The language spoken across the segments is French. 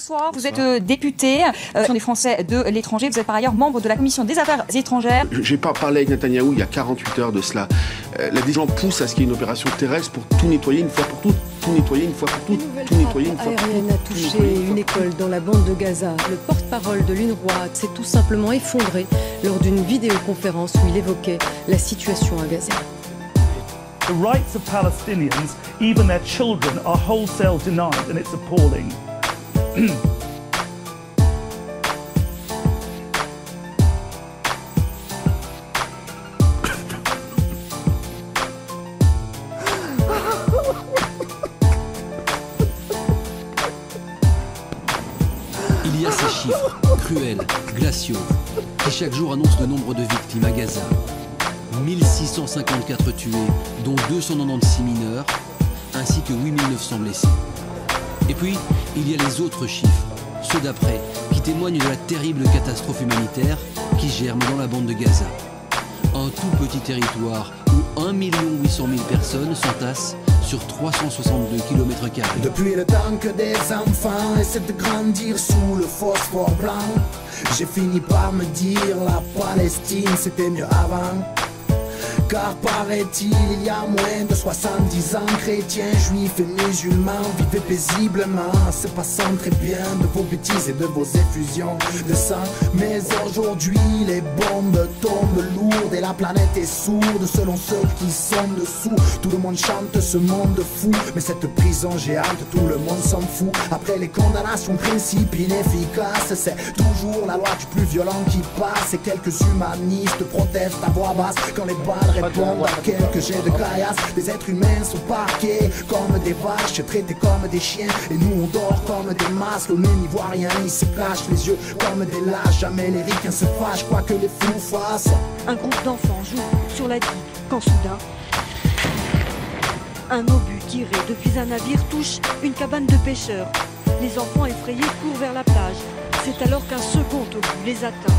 bonsoir. Vous êtes député des Français de l'étranger. Vous êtes par ailleurs membre de la Commission des Affaires étrangères. J'ai pas parlé avec Netanyahou il y a 48 heures de cela. La dirigeante pousse à ce qu'il y ait une opération terrestre pour tout nettoyer une fois pour toutes. Tout nettoyer une fois pour toutes. Tout nettoyer une fois pour toutes. Aérienne a touché une école dans la bande de Gaza. Le porte-parole de l'UNRWA s'est tout simplement effondré lors d'une vidéoconférence où il évoquait la situation à Gaza. The rights of Palestinians, even their children, are wholesale denied, and it's appalling. Il y a ces chiffres, cruels, glaciaux, qui chaque jour annoncent le nombre de victimes à Gaza. 1654 tués, dont 296 mineurs, ainsi que 8900 blessés. Et puis, il y a les autres chiffres, ceux d'après, qui témoignent de la terrible catastrophe humanitaire qui germe dans la bande de Gaza. Un tout petit territoire où 1 800 000 personnes s'entassent sur 362 km². Depuis le temps que des enfants essaient de grandir sous le phosphore blanc, j'ai fini par me dire la Palestine c'était mieux avant. Car paraît-il, il y a moins de 70 ans, chrétiens, juifs et musulmans vivaient paisiblement, se passant très bien de vos bêtises et de vos effusions de sang. Mais aujourd'hui, les bombes tombent lourdes et la planète est sourde selon ceux qui sont dessous. Tout le monde chante ce monde fou, mais cette prison géante, tout le monde s'en fout. Après les condamnations, principes inefficaces, c'est toujours la loi du plus violent qui passe. Et quelques humanistes protestent à voix basse quand les balles répondent à quelques jets de caillasse. Les êtres humains sont parqués comme des vaches, traités comme des chiens. Et nous on dort comme des masques, l'ONU n'y voit rien, ils se cachent les yeux comme des lâches. Jamais les ricains se fâchent, quoi que les fous fassent. Un groupe d'enfants joue sur la digue quand soudain un obus tiré depuis un navire touche une cabane de pêcheurs. Les enfants effrayés courent vers la plage. C'est alors qu'un second obus les atteint.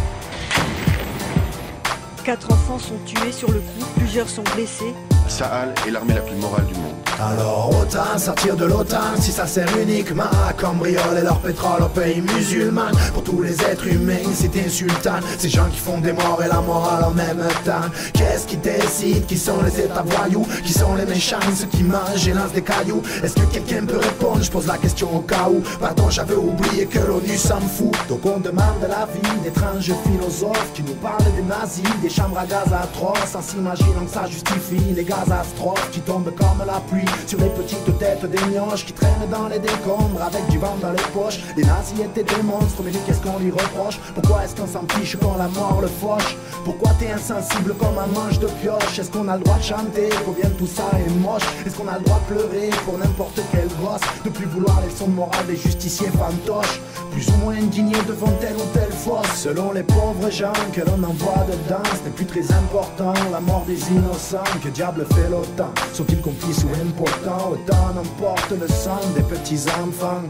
4 enfants sont tués sur le coup, plusieurs sont blessés. Tsahal est l'armée la plus morale du monde. Alors autant sortir de l'OTAN si ça sert uniquement à cambrioler leur pétrole au pays musulman. Pour tous les êtres humains c'est insultant, ces gens qui font des morts et la morale en même temps. Qu'est-ce qui décide qui sont les états voyous, qui sont les méchants, ceux qui mangent et lancent des cailloux? Est-ce que quelqu'un peut répondre? Je pose la question au cas où. Pardon, j'avais oublié que l'ONU s'en fout. Donc on demande l'avis d'étranges philosophes qui nous parlent des nazis, des chambres à gaz atroces, en s'imaginant que ça justifie les gazastrophes qui tombent comme la pluie sur les petites têtes des mioches qui traînent dans les décombres avec du vent dans les poches. Les nazis étaient des monstres, mais qu'est-ce qu'on lui reproche? Pourquoi est-ce qu'on s'en fiche quand la mort le fauche? Pourquoi t'es insensible comme un manche de pioche? Est-ce qu'on a le droit de chanter? Combien tout ça est moche? Est-ce qu'on a le droit de pleurer pour n'importe quel gosse? De plus vouloir les leçons de morale des justiciers fantoches, plus ou moins indignés devant telle ou telle fosse. Selon les pauvres gens que l'on envoie dedans, ce n'est plus très important la mort des innocents. Que diable fait l'OTAN? Sont-ils complices ou importants? Autant n'emporte le sang des petits enfants.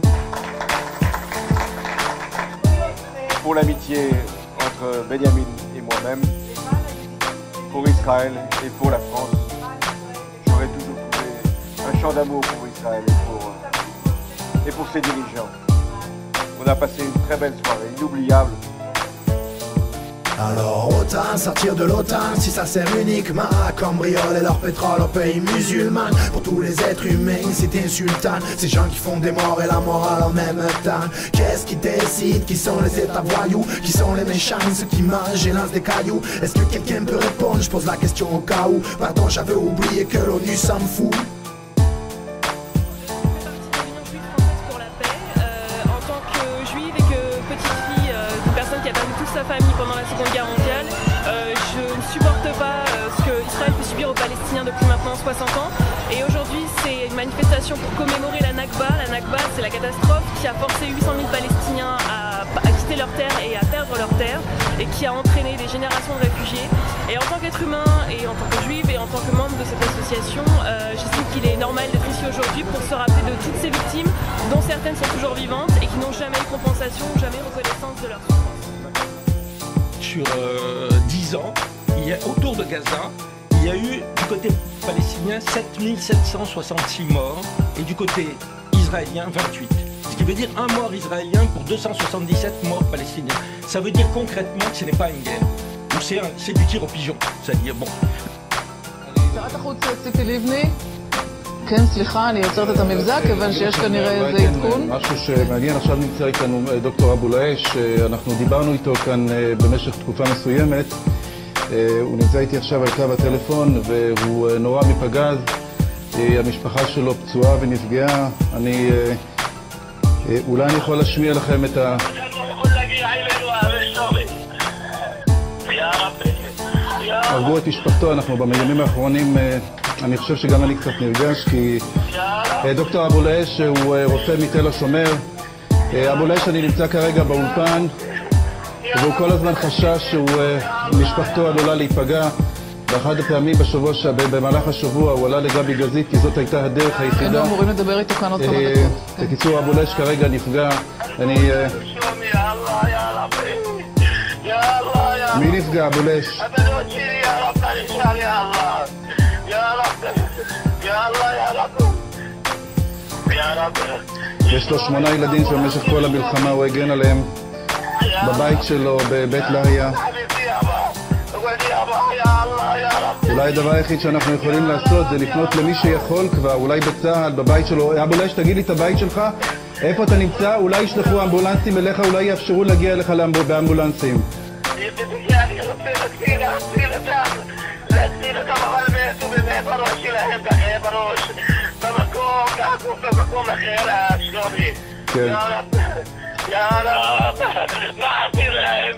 Pour l'amitié entre Benjamin et moi-même, pour Israël et pour la France, j'aurais toujours trouvé un chant d'amour pour Israël et pour ses dirigeants. On a passé une très belle soirée, inoubliable. Alors autant sortir de l'OTAN si ça sert uniquement à cambrioler leur pétrole au pays musulman. Pour tous les êtres humains c'est insultant, ces gens qui font des morts et la morale en même temps. Qu'est-ce qui décide qui sont les états voyous, qui sont les méchants, ceux qui mangent et lancent des cailloux? Est-ce que quelqu'un peut répondre? Je pose la question au cas où. Pardon, j'avais oublié que l'ONU s'en fout. Sa famille pendant la Seconde Guerre mondiale. Je ne supporte pas ce que Israël fait subir aux Palestiniens depuis maintenant 60 ans. Et aujourd'hui, c'est une manifestation pour commémorer la Nakba. La Nakba, c'est la catastrophe qui a forcé 800 000 Palestiniens à quitter leur terre et à perdre leur terre, et qui a entraîné des générations de réfugiés. Et en tant qu'être humain, et en tant que juive, et en tant que membre de cette association, j'estime qu'il est normal d'être ici aujourd'hui pour se rappeler de toutes ces victimes, dont certaines sont toujours vivantes et qui n'ont jamais eu compensation, jamais reconnaissance de leur souffrance. Sur 10 ans, autour de Gaza, il y a eu du côté palestinien 7766 morts et du côté israélien 28. Ce qui veut dire un mort israélien pour 277 morts palestiniens. Ça veut dire concrètement que ce n'est pas une guerre. C'est du tir au pigeon. C'est-à-dire, bon. שרת החוץ ציפי לבני, כן, סליחה, אני יוצרת את המבזק, כיוון שיש כנראה איזה עדכון. משהו שמעניין, עכשיו נמצא איתנו דוקטור אבו לאש, אנחנו דיברנו איתו כאן במשך תקופה מסוימת. הוא נמצא איתי עכשיו על קו הטלפון, והוא נורא מפגז. המשפחה שלו פצועה ונפגעה. אולי אני יכול להשמיע לכם את ה... הרגו את משפחתו, אנחנו בימים האחרונים, אני חושב שגם אני קצת נרגש, כי דוקטור אבו לאש הוא רופא מתל השומר. אבו לאש, אני נמצא כרגע באולפן, והוא כל הזמן חשש שמשפחתו עלולה להיפגע. באחד הפעמים במהלך השבוע הוא עלה לגבי גזית, כי זאת הייתה הדרך היחידה. היינו אמורים לדבר איתו כאן עוד כמה דקות. בקיצור, אבו לאש כרגע נפגע. מי נפגע, אבו לאש? יש לו 8 ילדים שבמשך כל המלחמה הוא הגן עליהם בבית שלו בבית לאהיה. אולי הדבר היחיד שאנחנו יכולים לעשות זה לפנות למי שיכול כבר, אולי בצה"ל, בבית שלו. אבו לאש, תגיד לי את הבית שלך, איפה אתה נמצא? אולי ישלחו אמבולנסים אליך, אולי יאפשרו להגיע אליך באמבולנסים. להציל אותם, אבל מתו באמת בראש שלהם, ככה בראש, במקום, כעקוף במקום אחר, שלומי. כן. יא רב, מה עשיר להם?